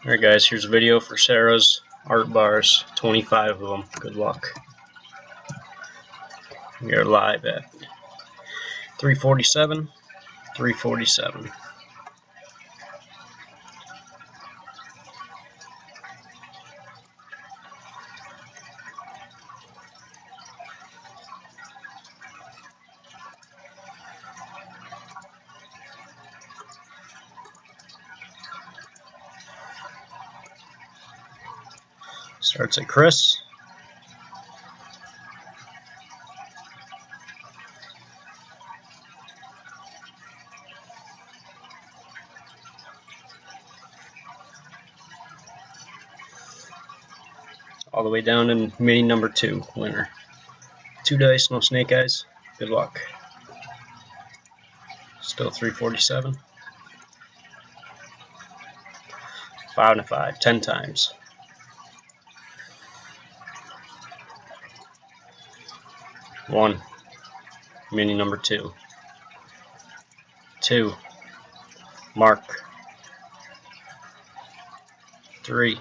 Alright guys, here's a video for Sarah's art bars, 25 of them. Good luck. We are live at 347, 347. Starts at Chris. All the way down to mini number 2, winner. 2 dice, no snake eyes. Good luck. Still 347. 5 and a 5, 10 times. 1, mini number 2. 2, Mark. 3,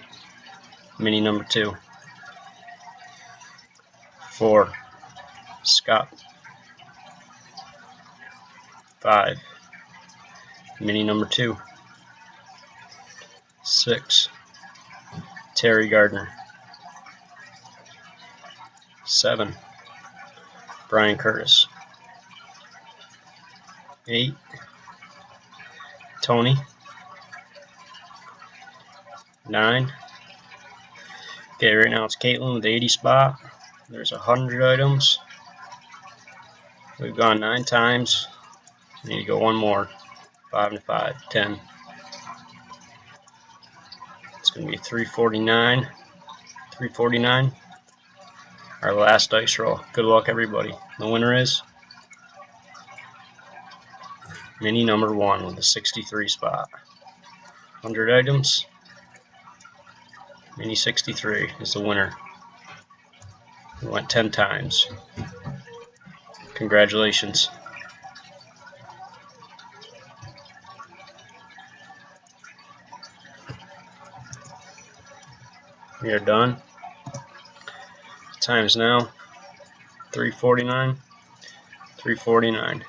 mini number 2. 4, Scott. 5, mini number 2. 6, Terry Gardner. 7, Brian Curtis. 8, Tony. 9. Okay, right now it's Caitlin with the 80 spot. There's 100 items. We've gone 9 times. We need to go one more. 5 and 5, 10. It's going to be 349. 349. Our last dice roll. Good luck, everybody. The winner is mini number 1 with the 63 spot. 100 items. Mini 63 is the winner. We went 10 times. Congratulations. We are done. Time is now 3:49. 3:49.